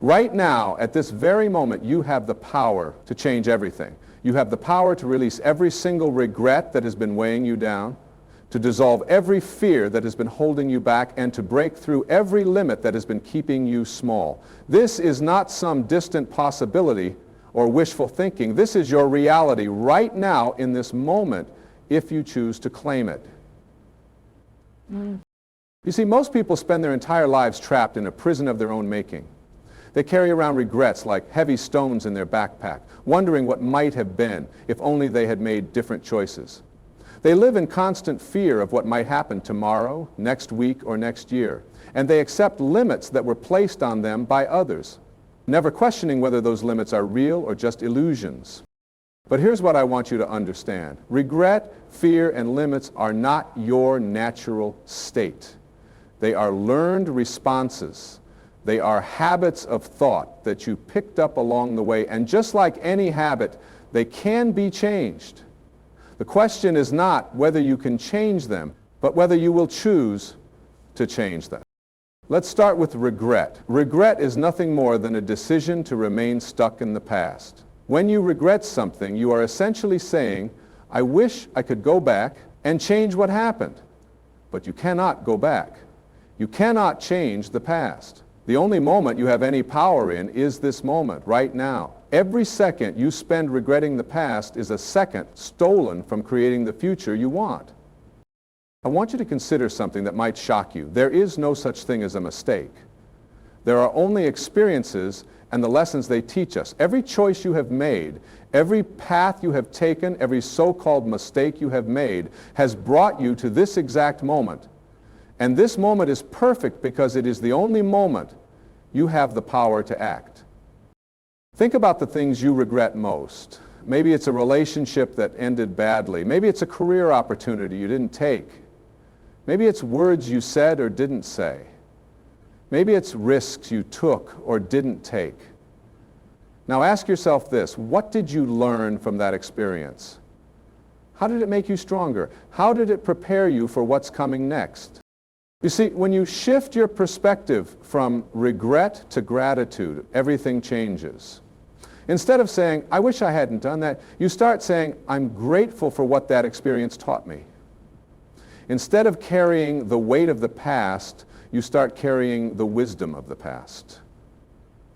Right now, at this very moment, you have the power to change everything. You have the power to release every single regret that has been weighing you down, to dissolve every fear that has been holding you back, and to break through every limit that has been keeping you small. This is not some distant possibility or wishful thinking. This is your reality right now in this moment if you choose to claim it. You see, most people spend their entire lives trapped in a prison of their own making. They carry around regrets like heavy stones in their backpack, wondering what might have been if only they had made different choices. They live in constant fear of what might happen tomorrow, next week, or next year, and they accept limits that were placed on them by others, never questioning whether those limits are real or just illusions. But here's what I want you to understand. Regret, fear, and limits are not your natural state. They are learned responses. They are habits of thought that you picked up along the way, and just like any habit, they can be changed. The question is not whether you can change them, but whether you will choose to change them. Let's start with regret. Regret is nothing more than a decision to remain stuck in the past. When you regret something, you are essentially saying, I wish I could go back and change what happened. But you cannot go back. You cannot change the past. The only moment you have any power in is this moment, right now. Every second you spend regretting the past is a second stolen from creating the future you want. I want you to consider something that might shock you. There is no such thing as a mistake. There are only experiences and the lessons they teach us. Every choice you have made, every path you have taken, every so-called mistake you have made has brought you to this exact moment. And this moment is perfect because it is the only moment you have the power to act. Think about the things you regret most. Maybe it's a relationship that ended badly. Maybe it's a career opportunity you didn't take. Maybe it's words you said or didn't say. Maybe it's risks you took or didn't take. Now ask yourself this: what did you learn from that experience? How did it make you stronger? How did it prepare you for what's coming next? You see, when you shift your perspective from regret to gratitude, everything changes. Instead of saying, I wish I hadn't done that, you start saying, I'm grateful for what that experience taught me. Instead of carrying the weight of the past, you start carrying the wisdom of the past.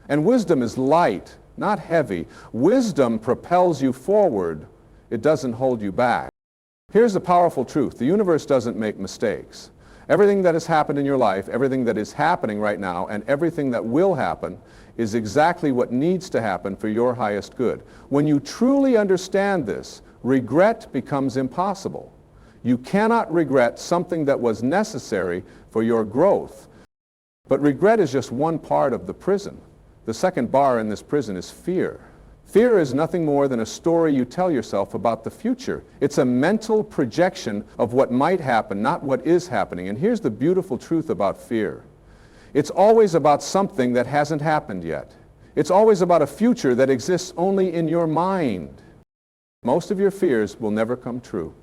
And wisdom is light, not heavy. Wisdom propels you forward. It doesn't hold you back. Here's the powerful truth. The universe doesn't make mistakes. Everything that has happened in your life, everything that is happening right now, and everything that will happen is exactly what needs to happen for your highest good. When you truly understand this, regret becomes impossible. You cannot regret something that was necessary for your growth. But regret is just one part of the prison. The second bar in this prison is fear. Fear is nothing more than a story you tell yourself about the future. It's a mental projection of what might happen, not what is happening. And here's the beautiful truth about fear. It's always about something that hasn't happened yet. It's always about a future that exists only in your mind. Most of your fears will never come true.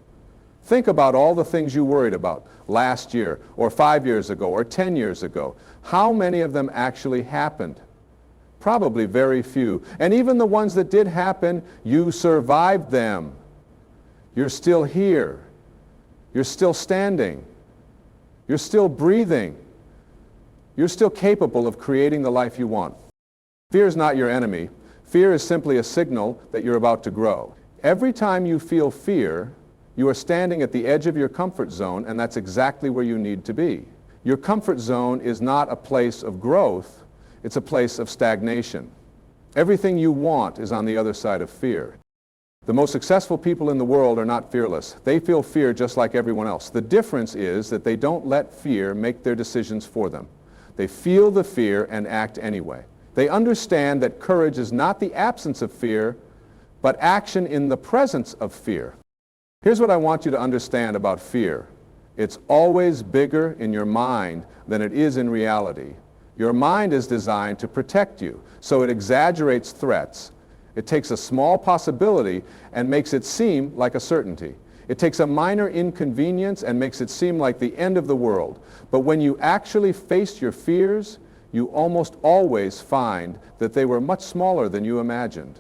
Think about all the things you worried about last year, or 5 years ago, or 10 years ago. How many of them actually happened? Probably very few. And even the ones that did happen, you survived them. You're still here. You're still standing. You're still breathing. You're still capable of creating the life you want. Fear is not your enemy. Fear is simply a signal that you're about to grow. Every time you feel fear, you are standing at the edge of your comfort zone, and that's exactly where you need to be. Your comfort zone is not a place of growth. It's a place of stagnation. Everything you want is on the other side of fear. The most successful people in the world are not fearless. They feel fear just like everyone else. The difference is that they don't let fear make their decisions for them. They feel the fear and act anyway. They understand that courage is not the absence of fear, but action in the presence of fear. Here's what I want you to understand about fear. It's always bigger in your mind than it is in reality. Your mind is designed to protect you, so it exaggerates threats. It takes a small possibility and makes it seem like a certainty. It takes a minor inconvenience and makes it seem like the end of the world. But when you actually face your fears, you almost always find that they were much smaller than you imagined.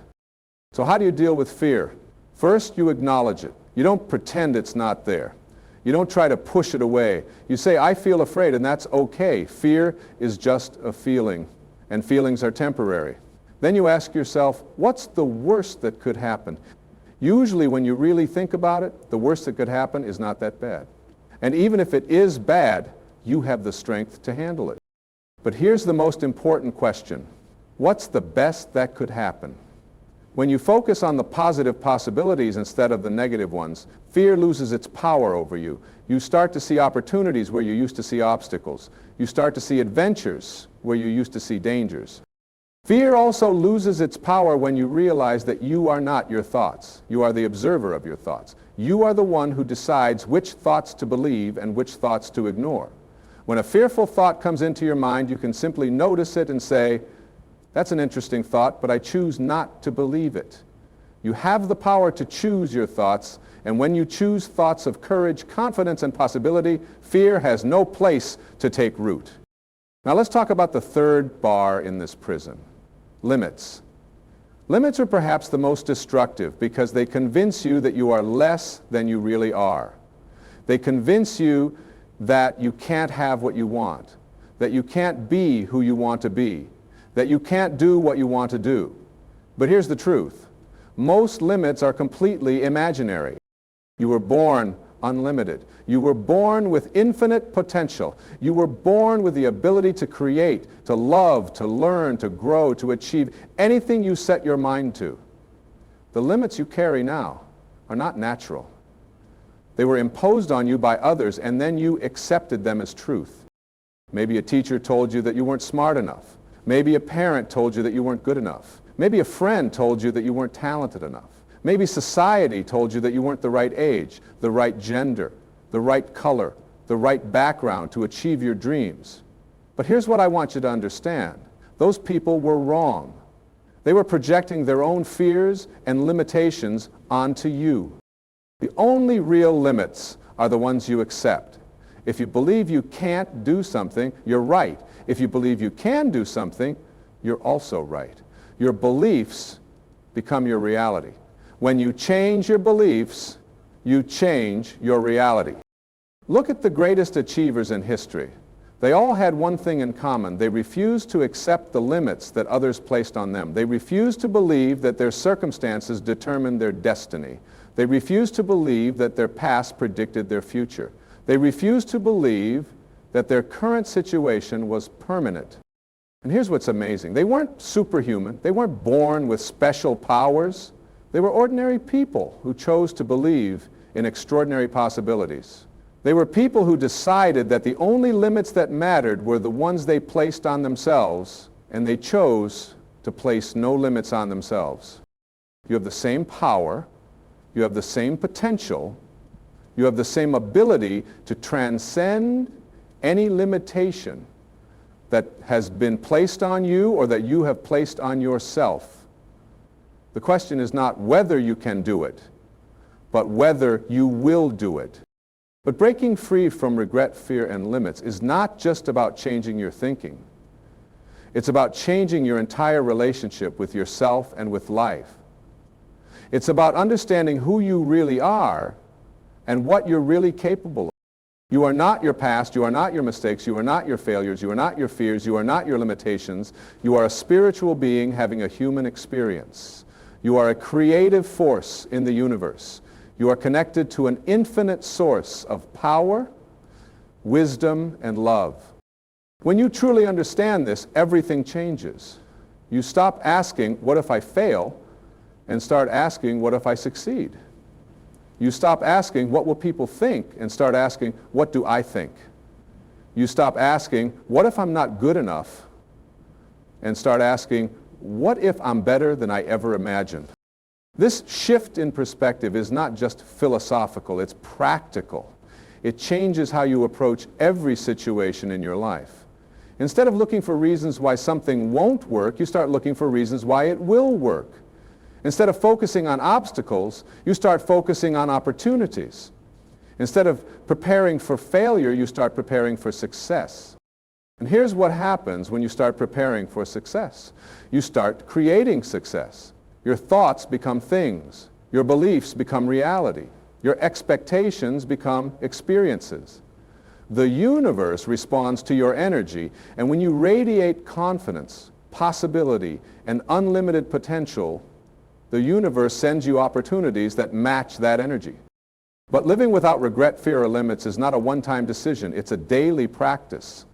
So how do you deal with fear? First, you acknowledge it. You don't pretend it's not there. You don't try to push it away. You say, I feel afraid, and that's okay. Fear is just a feeling, and feelings are temporary. Then you ask yourself, what's the worst that could happen? Usually when you really think about it, the worst that could happen is not that bad. And even if it is bad, you have the strength to handle it. But here's the most important question. What's the best that could happen? When you focus on the positive possibilities instead of the negative ones, fear loses its power over you. You start to see opportunities where you used to see obstacles. You start to see adventures where you used to see dangers. Fear also loses its power when you realize that you are not your thoughts. You are the observer of your thoughts. You are the one who decides which thoughts to believe and which thoughts to ignore. When a fearful thought comes into your mind, you can simply notice it and say, that's an interesting thought, but I choose not to believe it. You have the power to choose your thoughts, and when you choose thoughts of courage, confidence, and possibility, fear has no place to take root. Now let's talk about the third bar in this prison, limits. Limits are perhaps the most destructive because they convince you that you are less than you really are. They convince you that you can't have what you want, that you can't be who you want to be, that you can't do what you want to do. But here's the truth. Most limits are completely imaginary. You were born unlimited. You were born with infinite potential. You were born with the ability to create, to love, to learn, to grow, to achieve anything you set your mind to. The limits you carry now are not natural. They were imposed on you by others, and then you accepted them as truth. Maybe a teacher told you that you weren't smart enough. Maybe a parent told you that you weren't good enough. Maybe a friend told you that you weren't talented enough. Maybe society told you that you weren't the right age, the right gender, the right color, the right background to achieve your dreams. But here's what I want you to understand. Those people were wrong. They were projecting their own fears and limitations onto you. The only real limits are the ones you accept. If you believe you can't do something, you're right. If you believe you can do something, you're also right. Your beliefs become your reality. When you change your beliefs, you change your reality. Look at the greatest achievers in history. They all had one thing in common. They refused to accept the limits that others placed on them. They refused to believe that their circumstances determined their destiny. They refused to believe that their past predicted their future. They refused to believe that their current situation was permanent. And here's what's amazing. They weren't superhuman. They weren't born with special powers. They were ordinary people who chose to believe in extraordinary possibilities. They were people who decided that the only limits that mattered were the ones they placed on themselves, and they chose to place no limits on themselves. You have the same power. You have the same potential. You have the same ability to transcend any limitation that has been placed on you or that you have placed on yourself. The question is not whether you can do it, but whether you will do it. But breaking free from regret, fear, and limits is not just about changing your thinking. It's about changing your entire relationship with yourself and with life. It's about understanding who you really are and what you're really capable of. You are not your past, you are not your mistakes, you are not your failures, you are not your fears, you are not your limitations. You are a spiritual being having a human experience. You are a creative force in the universe. You are connected to an infinite source of power, wisdom, and love. When you truly understand this, everything changes. You stop asking, what if I fail? And start asking, what if I succeed? You stop asking, what will people think? And start asking, what do I think? You stop asking, what if I'm not good enough? And start asking, what if I'm better than I ever imagined? This shift in perspective is not just philosophical, it's practical. It changes how you approach every situation in your life. Instead of looking for reasons why something won't work, you start looking for reasons why it will work. Instead of focusing on obstacles, you start focusing on opportunities. Instead of preparing for failure, you start preparing for success. And here's what happens when you start preparing for success. You start creating success. Your thoughts become things. Your beliefs become reality. Your expectations become experiences. The universe responds to your energy, and when you radiate confidence, possibility, and unlimited potential, the universe sends you opportunities that match that energy. But living without regret, fear, or limits is not a one-time decision. It's a daily practice.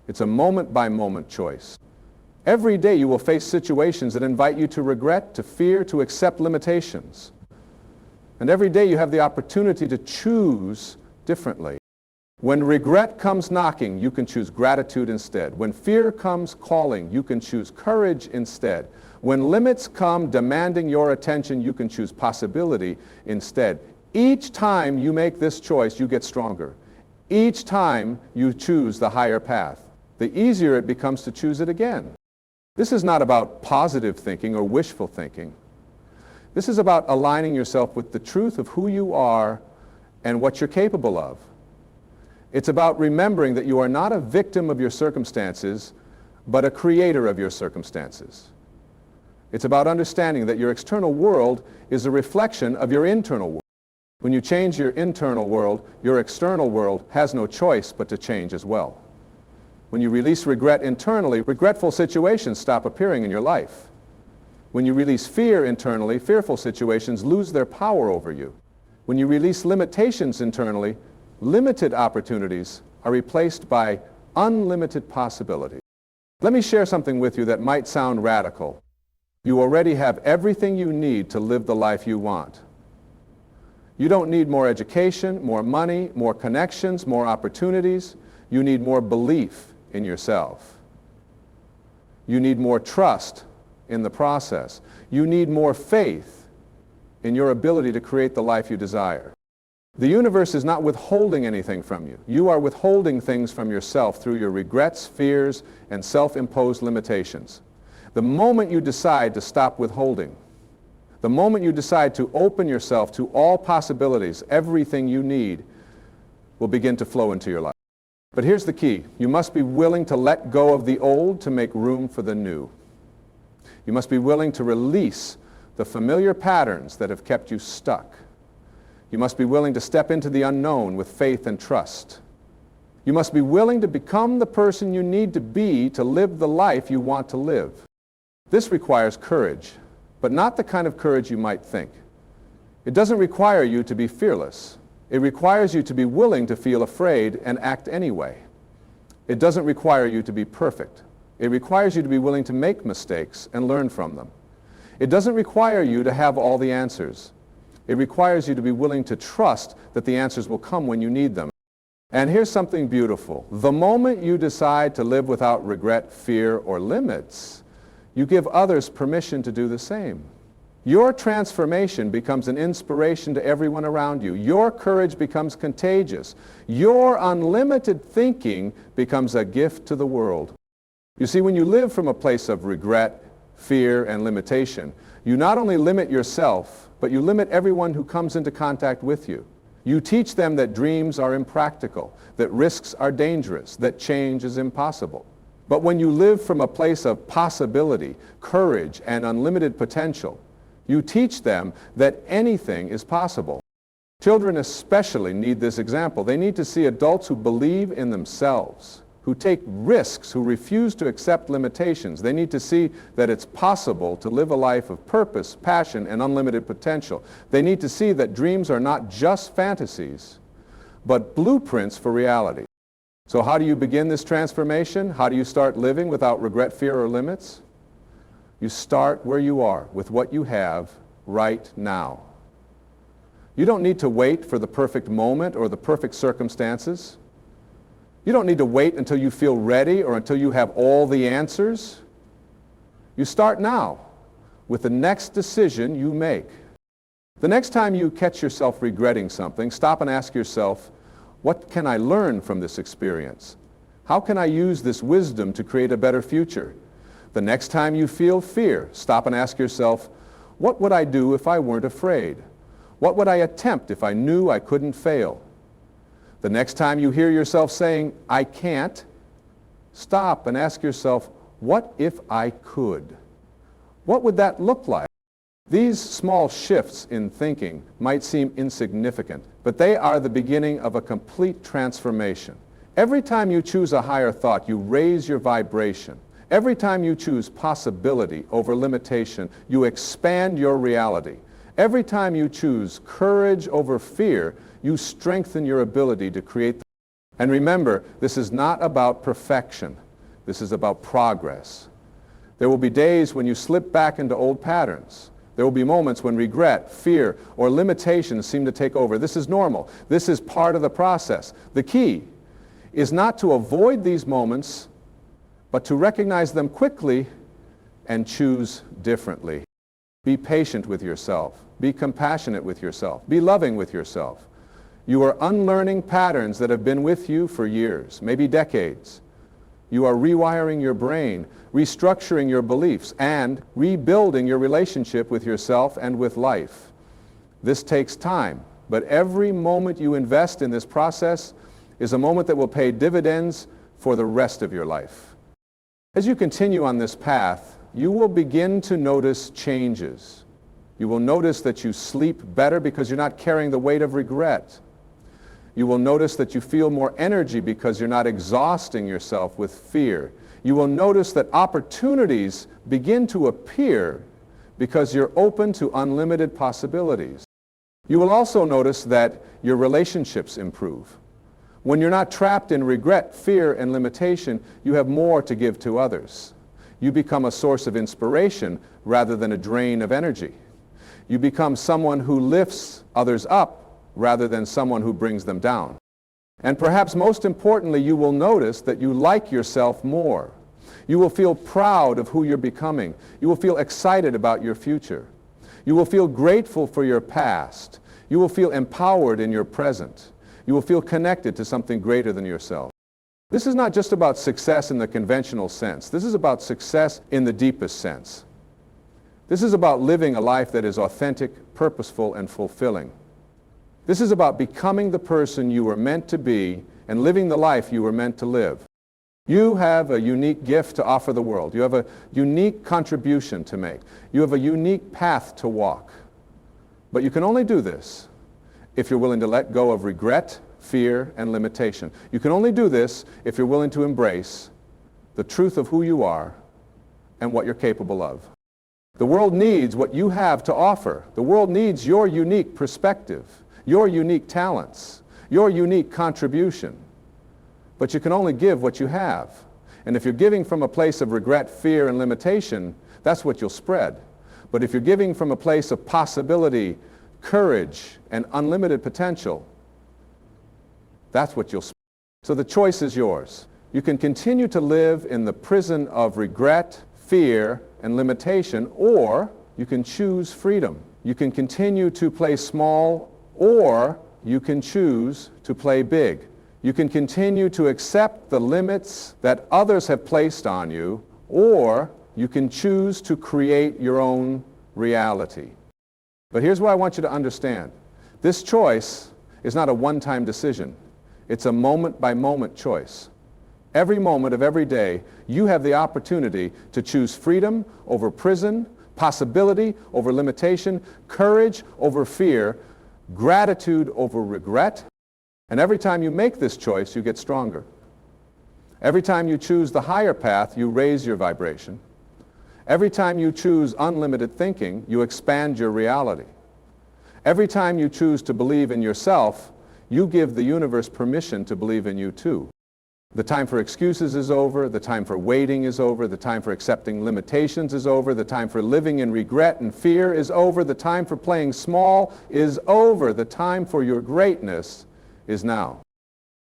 It's a moment-by-moment choice. Every day you will face situations that invite you to regret, to fear, to accept limitations. And every day you have the opportunity to choose differently. When regret comes knocking, you can choose gratitude instead. When fear comes calling, you can choose courage instead. When limits come demanding your attention, you can choose possibility instead. Each time you make this choice, you get stronger. Each time you choose the higher path, the easier it becomes to choose it again. This is not about positive thinking or wishful thinking. This is about aligning yourself with the truth of who you are and what you're capable of. It's about remembering that you are not a victim of your circumstances, but a creator of your circumstances. It's about understanding that your external world is a reflection of your internal world. When you change your internal world, your external world has no choice but to change as well. When you release regret internally, regretful situations stop appearing in your life. When you release fear internally, fearful situations lose their power over you. When you release limitations internally, limited opportunities are replaced by unlimited possibilities. Let me share something with you that might sound radical. You already have everything you need to live the life you want. You don't need more education, more money, more connections, more opportunities. You need more belief in yourself. You need more trust in the process. You need more faith in your ability to create the life you desire. The universe is not withholding anything from you. You are withholding things from yourself through your regrets, fears, and self-imposed limitations. The moment you decide to stop withholding, the moment you decide to open yourself to all possibilities, everything you need will begin to flow into your life. But here's the key. You must be willing to let go of the old to make room for the new. You must be willing to release the familiar patterns that have kept you stuck. You must be willing to step into the unknown with faith and trust. You must be willing to become the person you need to be to live the life you want to live. This requires courage, but not the kind of courage you might think. It doesn't require you to be fearless. It requires you to be willing to feel afraid and act anyway. It doesn't require you to be perfect. It requires you to be willing to make mistakes and learn from them. It doesn't require you to have all the answers. It requires you to be willing to trust that the answers will come when you need them. And here's something beautiful. The moment you decide to live without regret, fear, or limits, you give others permission to do the same. Your transformation becomes an inspiration to everyone around you. Your courage becomes contagious. Your unlimited thinking becomes a gift to the world. You see, when you live from a place of regret, fear, and limitation, you not only limit yourself, but you limit everyone who comes into contact with you. You teach them that dreams are impractical, that risks are dangerous, that change is impossible. But when you live from a place of possibility, courage, and unlimited potential, you teach them that anything is possible. Children especially need this example. They need to see adults who believe in themselves, who take risks, who refuse to accept limitations. They need to see that it's possible to live a life of purpose, passion, and unlimited potential. They need to see that dreams are not just fantasies, but blueprints for reality. So how do you begin this transformation? How do you start living without regret, fear, or limits? You start where you are, with what you have right now. You don't need to wait for the perfect moment or the perfect circumstances. You don't need to wait until you feel ready or until you have all the answers. You start now with the next decision you make. The next time you catch yourself regretting something, stop and ask yourself, what can I learn from this experience? How can I use this wisdom to create a better future? The next time you feel fear, stop and ask yourself, what would I do if I weren't afraid? What would I attempt if I knew I couldn't fail? The next time you hear yourself saying, I can't, Stop and ask yourself, what if I could? What would that look like? These small shifts in thinking might seem insignificant, but they are the beginning of a complete transformation. Every time you choose a higher thought, you raise your vibration. Every time you choose possibility over limitation, you expand your reality. Every time you choose courage over fear, you strengthen your ability to create. And remember, this is not about perfection. This is about progress. There will be days when you slip back into old patterns. There will be moments when regret, fear, or limitations seem to take over. This is normal. This is part of the process. The key is not to avoid these moments, but to recognize them quickly and choose differently. Be patient with yourself. Be compassionate with yourself. Be loving with yourself. You are unlearning patterns that have been with you for years, maybe decades. You are rewiring your brain, restructuring your beliefs, and rebuilding your relationship with yourself and with life. This takes time, but every moment you invest in this process is a moment that will pay dividends for the rest of your life. As you continue on this path, you will begin to notice changes. You will notice that you sleep better because you're not carrying the weight of regret. You will notice that you feel more energy because you're not exhausting yourself with fear. You will notice that opportunities begin to appear because you're open to unlimited possibilities. You will also notice that your relationships improve. When you're not trapped in regret, fear, and limitation, you have more to give to others. You become a source of inspiration rather than a drain of energy. You become someone who lifts others up rather than someone who brings them down. And perhaps most importantly, you will notice that you like yourself more. You will feel proud of who you're becoming. You will feel excited about your future. You will feel grateful for your past. You will feel empowered in your present. You will feel connected to something greater than yourself. This is not just about success in the conventional sense. This is about success in the deepest sense. This is about living a life that is authentic, purposeful, and fulfilling. This is about becoming the person you were meant to be and living the life you were meant to live. You have a unique gift to offer the world. You have a unique contribution to make. You have a unique path to walk. But you can only do this if you're willing to let go of regret, fear, and limitation. You can only do this if you're willing to embrace the truth of who you are and what you're capable of. The world needs what you have to offer. The world needs your unique perspective, your unique talents, your unique contribution. But you can only give what you have. And if you're giving from a place of regret, fear, and limitation, that's what you'll spread. But if you're giving from a place of possibility, courage, and unlimited potential, that's what you'll spread. So the choice is yours. You can continue to live in the prison of regret, fear, and limitation, or you can choose freedom. You can continue to play small, or you can choose to play big. You can continue to accept the limits that others have placed on you, or you can choose to create your own reality. But here's what I want you to understand. This choice is not a one-time decision. It's a moment-by-moment choice. Every moment of every day, you have the opportunity to choose freedom over prison, possibility over limitation, courage over fear, gratitude over regret. And every time you make this choice, you get stronger. Every time you choose the higher path, you raise your vibration. Every time you choose unlimited thinking, you expand your reality. Every time you choose to believe in yourself, you give the universe permission to believe in you too. The time for excuses is over. The time for waiting is over. The time for accepting limitations is over. The time for living in regret and fear is over. The time for playing small is over. The time for your greatness is now.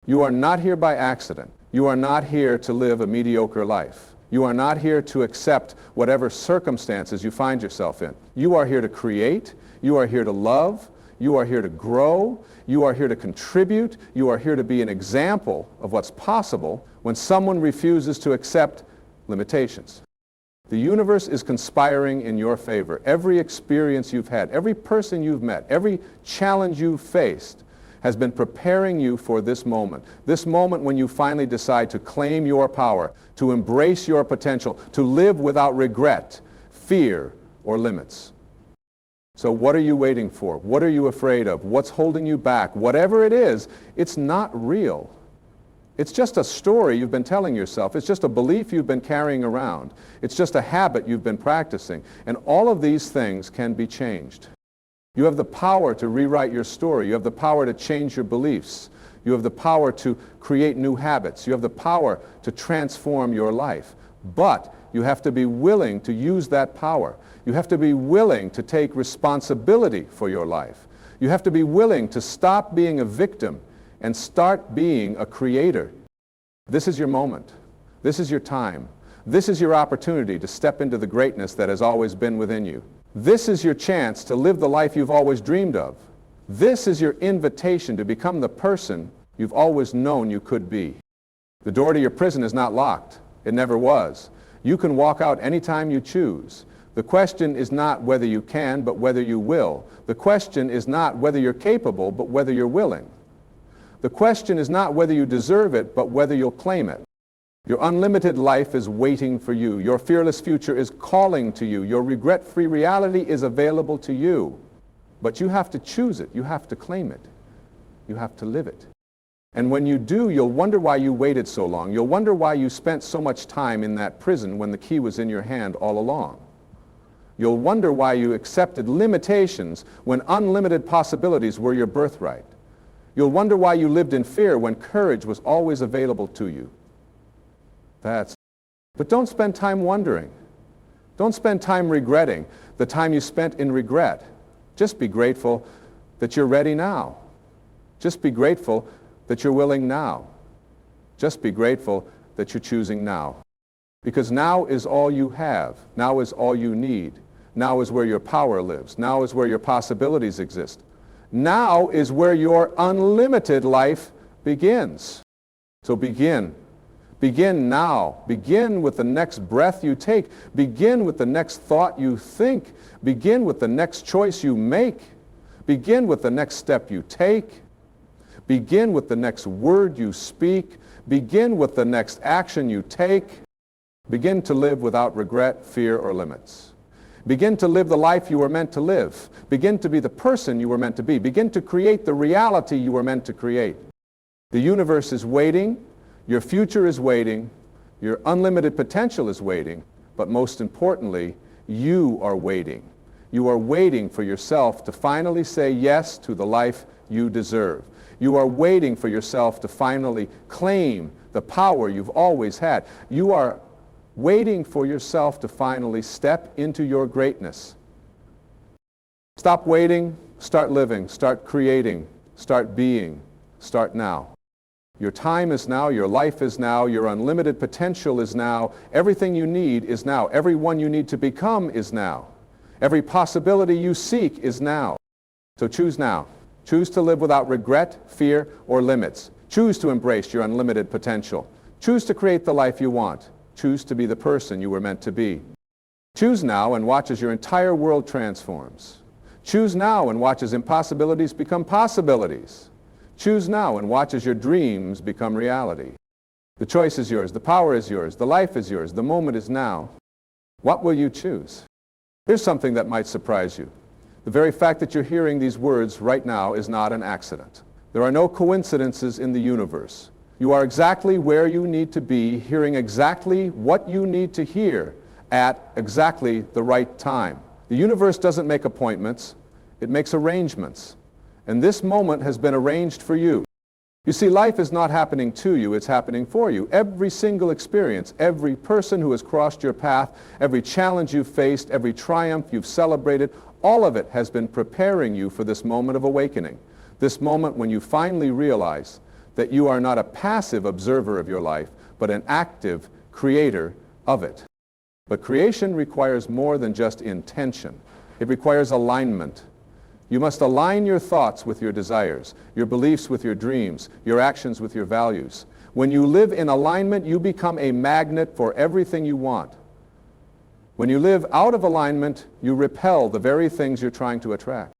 You are not here by accident. You are not here to live a mediocre life. You are not here to accept whatever circumstances you find yourself in. You are here to create. You are here to love. You are here to grow. You are here to contribute. You are here to be an example of what's possible when someone refuses to accept limitations. The universe is conspiring in your favor. Every experience you've had, every person you've met, every challenge you've faced has been preparing you for this moment when you finally decide to claim your power, to embrace your potential, to live without regret, fear, or limits. So what are you waiting for? What are you afraid of? What's holding you back? Whatever it is, it's not real. It's just a story you've been telling yourself. It's just a belief you've been carrying around. It's just a habit you've been practicing. And all of these things can be changed. You have the power to rewrite your story. You have the power to change your beliefs. You have the power to create new habits. You have the power to transform your life. But you have to be willing to use that power. You have to be willing to take responsibility for your life. You have to be willing to stop being a victim and start being a creator. This is your moment. This is your time. This is your opportunity to step into the greatness that has always been within you. This is your chance to live the life you've always dreamed of. This is your invitation to become the person you've always known you could be. The door to your prison is not locked. It never was. You can walk out anytime you choose. The question is not whether you can, but whether you will. The question is not whether you're capable, but whether you're willing. The question is not whether you deserve it, but whether you'll claim it. Your unlimited life is waiting for you. Your fearless future is calling to you. Your regret-free reality is available to you. But you have to choose it. You have to claim it. You have to live it. And when you do, you'll wonder why you waited so long. You'll wonder why you spent so much time in that prison when the key was in your hand all along. You'll wonder why you accepted limitations when unlimited possibilities were your birthright. You'll wonder why you lived in fear when courage was always available to you. But don't spend time wondering. Don't spend time regretting the time you spent in regret. Just be grateful that you're ready now. Just be grateful that you're willing now. Just be grateful that you're choosing now. Because now is all you have. Now is all you need. Now is where your power lives. Now is where your possibilities exist. Now is where your unlimited life begins. So begin. Begin now. Begin with the next breath you take. Begin with the next thought you think. Begin with the next choice you make. Begin with the next step you take. Begin with the next word you speak. Begin with the next action you take. Begin to live without regret, fear, or limits. Begin to live the life you were meant to live. Begin to be the person you were meant to be. Begin to create the reality you were meant to create. The universe is waiting. Your future is waiting. Your unlimited potential is waiting. But most importantly, you are waiting. You are waiting for yourself to finally say yes to the life you deserve. You are waiting for yourself to finally claim the power you've always had. You are waiting for yourself to finally step into your greatness. Stop waiting, start living, start creating, start being, start now. Your time is now, your life is now, your unlimited potential is now, everything you need is now, everyone you need to become is now, every possibility you seek is now. So choose now. Choose to live without regret, fear, or limits. Choose to embrace your unlimited potential. Choose to create the life you want. Choose to be the person you were meant to be. Choose now and watch as your entire world transforms. Choose now and watch as impossibilities become possibilities. Choose now and watch as your dreams become reality. The choice is yours. The power is yours. The life is yours. The moment is now. What will you choose? Here's something that might surprise you. The very fact that you're hearing these words right now is not an accident. There are no coincidences in the universe. You are exactly where you need to be, hearing exactly what you need to hear at exactly the right time. The universe doesn't make appointments, it makes arrangements. And this moment has been arranged for you. You see, life is not happening to you, it's happening for you. Every single experience, every person who has crossed your path, every challenge you've faced, every triumph you've celebrated, all of it has been preparing you for this moment of awakening. This moment when you finally realize that you are not a passive observer of your life, but an active creator of it. But creation requires more than just intention. It requires alignment. You must align your thoughts with your desires, your beliefs with your dreams, your actions with your values. When you live in alignment, you become a magnet for everything you want. When you live out of alignment, you repel the very things you're trying to attract.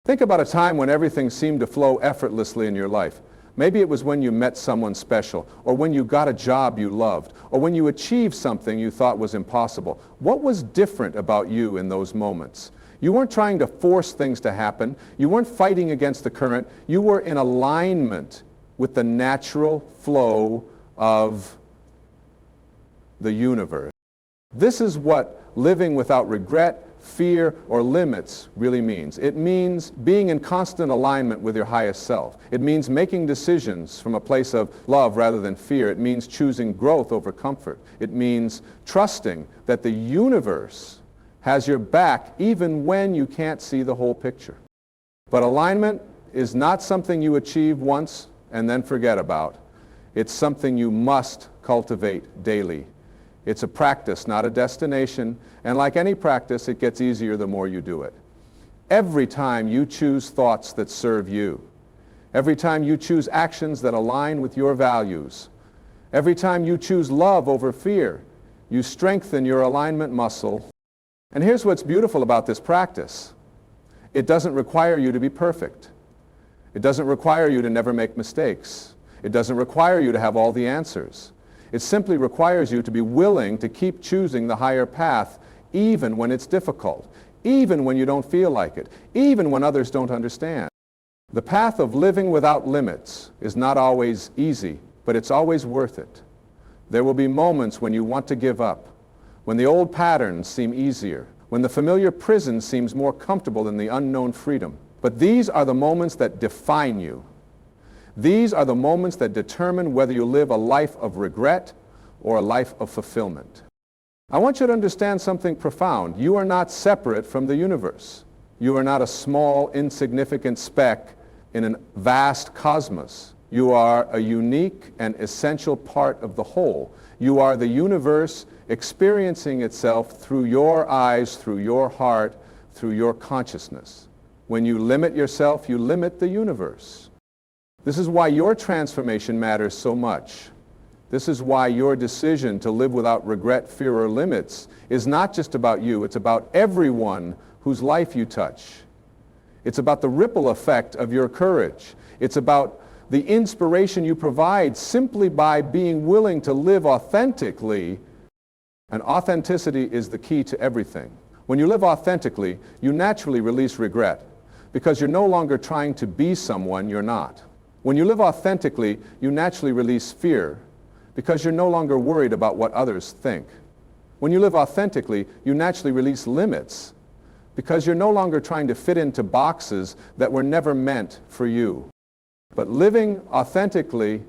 Think about a time when everything seemed to flow effortlessly in your life. Maybe it was when you met someone special, or when you got a job you loved, or when you achieved something you thought was impossible. What was different about you in those moments? You weren't trying to force things to happen. You weren't fighting against the current. You were in alignment with the natural flow of the universe. This is what living without regret, fear, or limits really means. It means being in constant alignment with your highest self. It means making decisions from a place of love rather than fear. It means choosing growth over comfort. It means trusting that the universe has your back even when you can't see the whole picture. But alignment is not something you achieve once and then forget about. It's something you must cultivate daily. It's a practice, not a destination, and like any practice, it gets easier the more you do it. Every time you choose thoughts that serve you, every time you choose actions that align with your values, every time you choose love over fear, you strengthen your alignment muscle. And here's what's beautiful about this practice. It doesn't require you to be perfect. It doesn't require you to never make mistakes. It doesn't require you to have all the answers. It simply requires you to be willing to keep choosing the higher path even when it's difficult, even when you don't feel like it, even when others don't understand. The path of living without limits is not always easy, but it's always worth it. There will be moments when you want to give up, when the old patterns seem easier, when the familiar prison seems more comfortable than the unknown freedom. But these are the moments that define you. These are the moments that determine whether you live a life of regret or a life of fulfillment. I want you to understand something profound. You are not separate from the universe. You are not a small, insignificant speck in a vast cosmos. You are a unique and essential part of the whole. You are the universe experiencing itself through your eyes, through your heart, through your consciousness. When you limit yourself, you limit the universe. This is why your transformation matters so much. This is why your decision to live without regret, fear, or limits is not just about you. It's about everyone whose life you touch. It's about the ripple effect of your courage. It's about the inspiration you provide simply by being willing to live authentically. And authenticity is the key to everything. When you live authentically, you naturally release regret because you're no longer trying to be someone you're not. When you live authentically, you naturally release fear because you're no longer worried about what others think. When you live authentically, you naturally release limits because you're no longer trying to fit into boxes that were never meant for you. But living authentically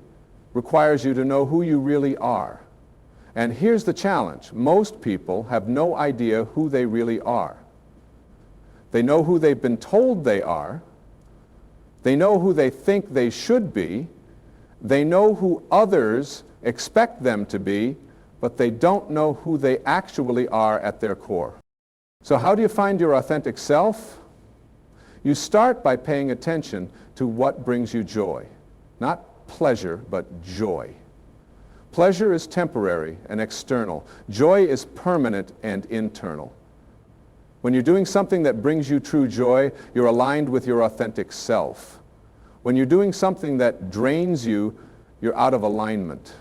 requires you to know who you really are. And here's the challenge. Most people have no idea who they really are. They know who they've been told they are. They know who they think they should be. They know who others expect them to be, but they don't know who they actually are at their core. So how do you find your authentic self? You start by paying attention to what brings you joy. Not pleasure, but joy. Pleasure is temporary and external. Joy is permanent and internal. When you're doing something that brings you true joy, you're aligned with your authentic self. When you're doing something that drains you, you're out of alignment.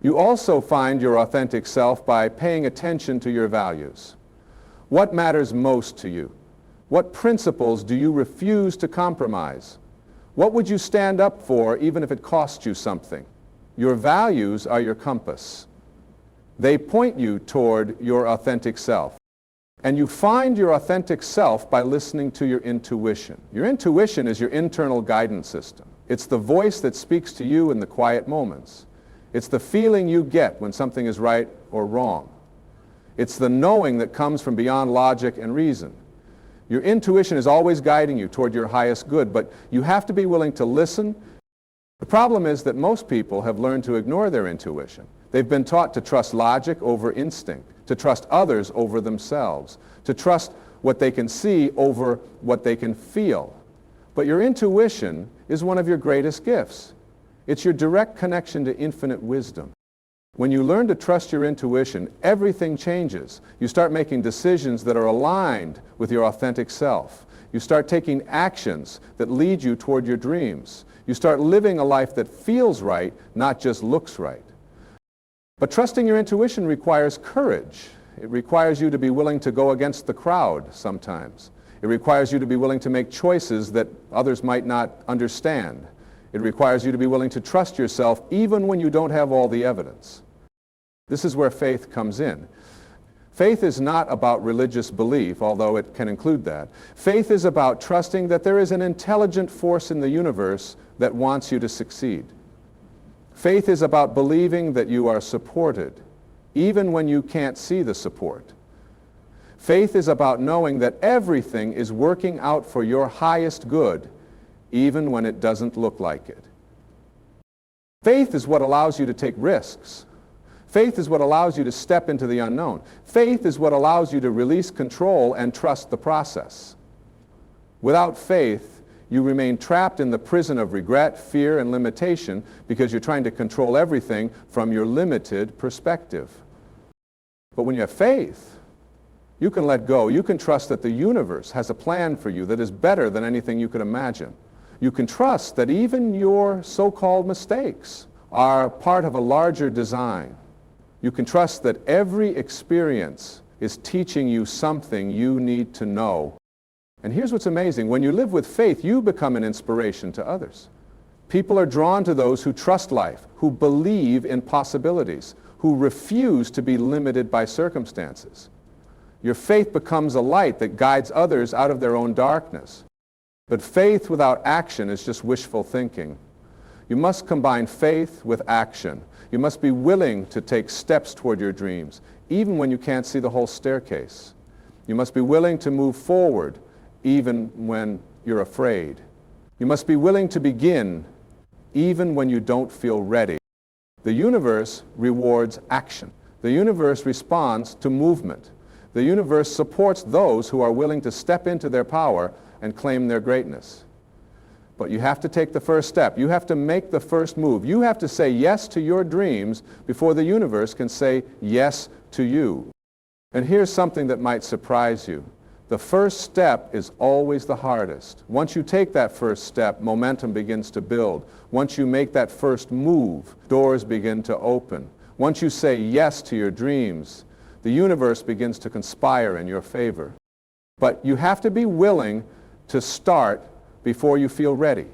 You also find your authentic self by paying attention to your values. What matters most to you? What principles do you refuse to compromise? What would you stand up for even if it cost you something? Your values are your compass. They point you toward your authentic self. And you find your authentic self by listening to your intuition. Your intuition is your internal guidance system. It's the voice that speaks to you in the quiet moments. It's the feeling you get when something is right or wrong. It's the knowing that comes from beyond logic and reason. Your intuition is always guiding you toward your highest good, but you have to be willing to listen. The problem is that most people have learned to ignore their intuition. They've been taught to trust logic over instinct, to trust others over themselves, to trust what they can see over what they can feel. But your intuition is one of your greatest gifts. It's your direct connection to infinite wisdom. When you learn to trust your intuition, everything changes. You start making decisions that are aligned with your authentic self. You start taking actions that lead you toward your dreams. You start living a life that feels right, not just looks right. But trusting your intuition requires courage. It requires you to be willing to go against the crowd sometimes. It requires you to be willing to make choices that others might not understand. It requires you to be willing to trust yourself even when you don't have all the evidence. This is where faith comes in. Faith is not about religious belief, although it can include that. Faith is about trusting that there is an intelligent force in the universe that wants you to succeed. Faith is about believing that you are supported, even when you can't see the support. Faith is about knowing that everything is working out for your highest good, even when it doesn't look like it. Faith is what allows you to take risks. Faith is what allows you to step into the unknown. Faith is what allows you to release control and trust the process. Without faith, you remain trapped in the prison of regret, fear, and limitation because you're trying to control everything from your limited perspective. But when you have faith, you can let go. You can trust that the universe has a plan for you that is better than anything you could imagine. You can trust that even your so-called mistakes are part of a larger design. You can trust that every experience is teaching you something you need to know. And here's what's amazing. When you live with faith, you become an inspiration to others. People are drawn to those who trust life, who believe in possibilities, who refuse to be limited by circumstances. Your faith becomes a light that guides others out of their own darkness. But faith without action is just wishful thinking. You must combine faith with action. You must be willing to take steps toward your dreams, even when you can't see the whole staircase. You must be willing to move forward, even when you're afraid. You must be willing to begin, even when you don't feel ready. The universe rewards action. The universe responds to movement. The universe supports those who are willing to step into their power and claim their greatness. But you have to take the first step. You have to make the first move. You have to say yes to your dreams before the universe can say yes to you. And here's something that might surprise you. The first step is always the hardest. Once you take that first step, momentum begins to build. Once you make that first move, doors begin to open. Once you say yes to your dreams, the universe begins to conspire in your favor. But you have to be willing to start before you feel ready.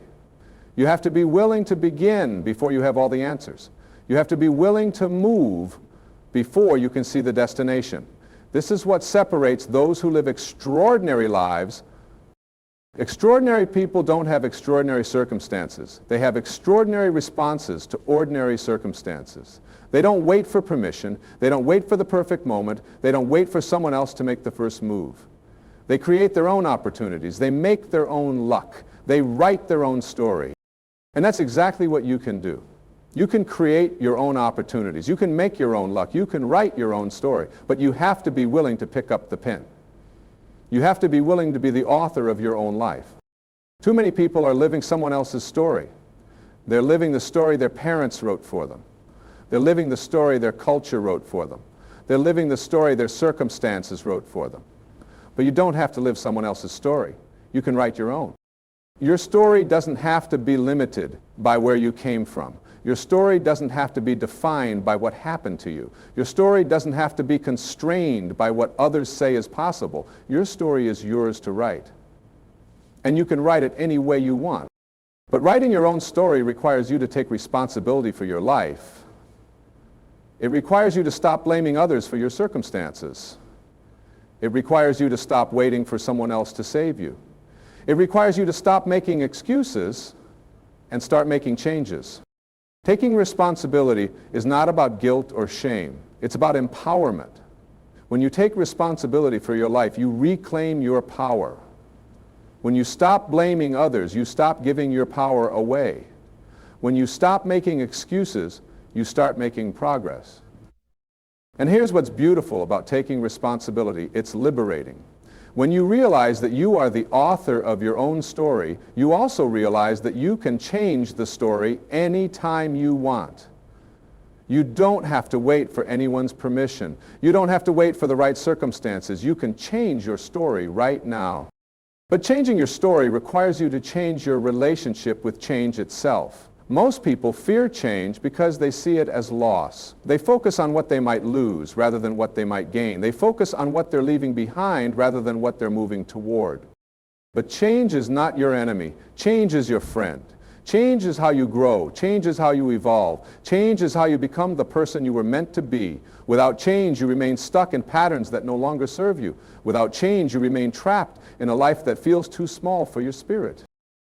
You have to be willing to begin before you have all the answers. You have to be willing to move before you can see the destination. This is what separates those who live extraordinary lives. Extraordinary people don't have extraordinary circumstances. They have extraordinary responses to ordinary circumstances. They don't wait for permission. They don't wait for the perfect moment. They don't wait for someone else to make the first move. They create their own opportunities. They make their own luck. They write their own story. And that's exactly what you can do. You can create your own opportunities. You can make your own luck. You can write your own story. But you have to be willing to pick up the pen. You have to be willing to be the author of your own life. Too many people are living someone else's story. They're living the story their parents wrote for them. They're living the story their culture wrote for them. They're living the story their circumstances wrote for them. But you don't have to live someone else's story. You can write your own. Your story doesn't have to be limited by where you came from. Your story doesn't have to be defined by what happened to you. Your story doesn't have to be constrained by what others say is possible. Your story is yours to write. And you can write it any way you want. But writing your own story requires you to take responsibility for your life. It requires you to stop blaming others for your circumstances. It requires you to stop waiting for someone else to save you. It requires you to stop making excuses and start making changes. Taking responsibility is not about guilt or shame. It's about empowerment. When you take responsibility for your life, you reclaim your power. When you stop blaming others, you stop giving your power away. When you stop making excuses, you start making progress. And here's what's beautiful about taking responsibility. It's liberating. When you realize that you are the author of your own story, you also realize that you can change the story anytime you want. You don't have to wait for anyone's permission. You don't have to wait for the right circumstances. You can change your story right now. But changing your story requires you to change your relationship with change itself. Most people fear change because they see it as loss. They focus on what they might lose rather than what they might gain. They focus on what they're leaving behind rather than what they're moving toward. But change is not your enemy. Change is your friend. Change is how you grow. Change is how you evolve. Change is how you become the person you were meant to be. Without change, you remain stuck in patterns that no longer serve you. Without change, you remain trapped in a life that feels too small for your spirit.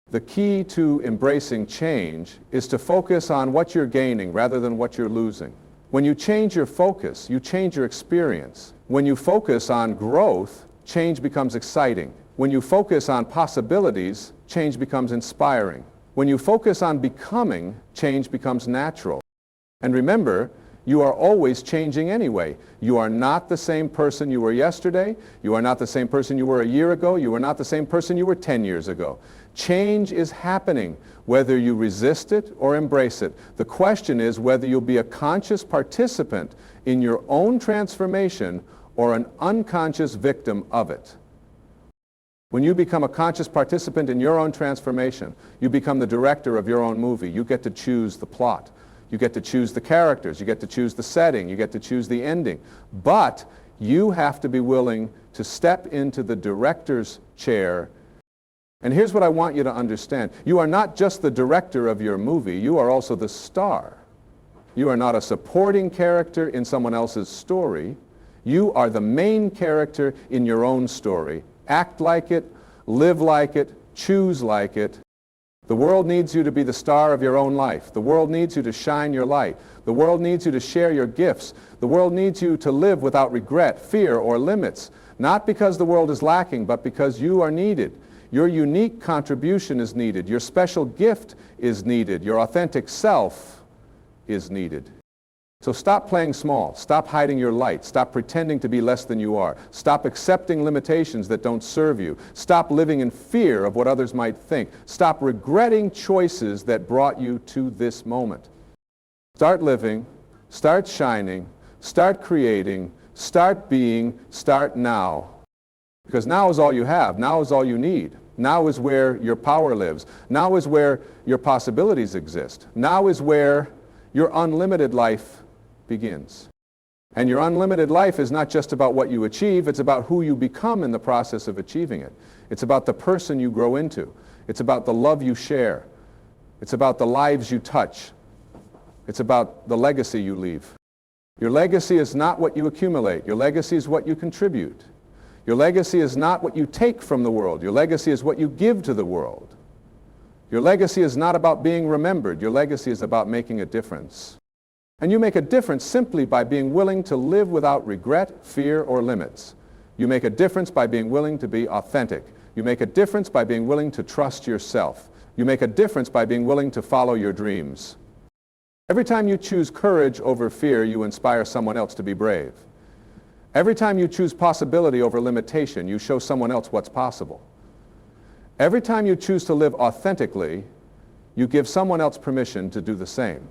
The key to embracing change is to focus on what you're gaining rather than what you're losing. When you change your focus, you change your experience. When you focus on growth, change becomes exciting. When you focus on possibilities, change becomes inspiring. When you focus on becoming, change becomes natural. And remember, you are always changing anyway. You are not the same person you were yesterday. You are not the same person you were a year ago. You are not the same person you were 10 years ago. Change is happening, whether you resist it or embrace it. The question is whether you'll be a conscious participant in your own transformation or an unconscious victim of it. When you become a conscious participant in your own transformation, you become the director of your own movie. You get to choose the plot. You get to choose the characters. You get to choose the setting. You get to choose the ending. But you have to be willing to step into the director's chair. And here's what I want you to understand. You are not just the director of your movie. You are also the star. You are not a supporting character in someone else's story. You are the main character in your own story. Act like it, live like it, choose like it. The world needs you to be the star of your own life. The world needs you to shine your light. The world needs you to share your gifts. The world needs you to live without regret, fear, or limits. Not because the world is lacking, but because you are needed. Your unique contribution is needed. Your special gift is needed. Your authentic self is needed. So stop playing small. Stop hiding your light. Stop pretending to be less than you are. Stop accepting limitations that don't serve you. Stop living in fear of what others might think. Stop regretting choices that brought you to this moment. Start living. Start shining. Start creating. Start being. Start now. Because now is all you have. Now is all you need. Now is where your power lives. Now is where your possibilities exist. Now is where your unlimited life begins. And your unlimited life is not just about what you achieve, it's about who you become in the process of achieving it. It's about the person you grow into. It's about the love you share. It's about the lives you touch. It's about the legacy you leave. Your legacy is not what you accumulate. Your legacy is what you contribute. Your legacy is not what you take from the world. Your legacy is what you give to the world. Your legacy is not about being remembered. Your legacy is about making a difference. And you make a difference simply by being willing to live without regret, fear, or limits. You make a difference by being willing to be authentic. You make a difference by being willing to trust yourself. You make a difference by being willing to follow your dreams. Every time you choose courage over fear, you inspire someone else to be brave. Every time you choose possibility over limitation, you show someone else what's possible. Every time you choose to live authentically, you give someone else permission to do the same.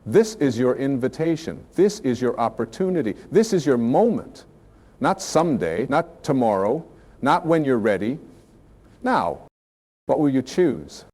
This is your invitation. This is your opportunity. This is your moment. Not someday, not tomorrow, not when you're ready. Now, what will you choose?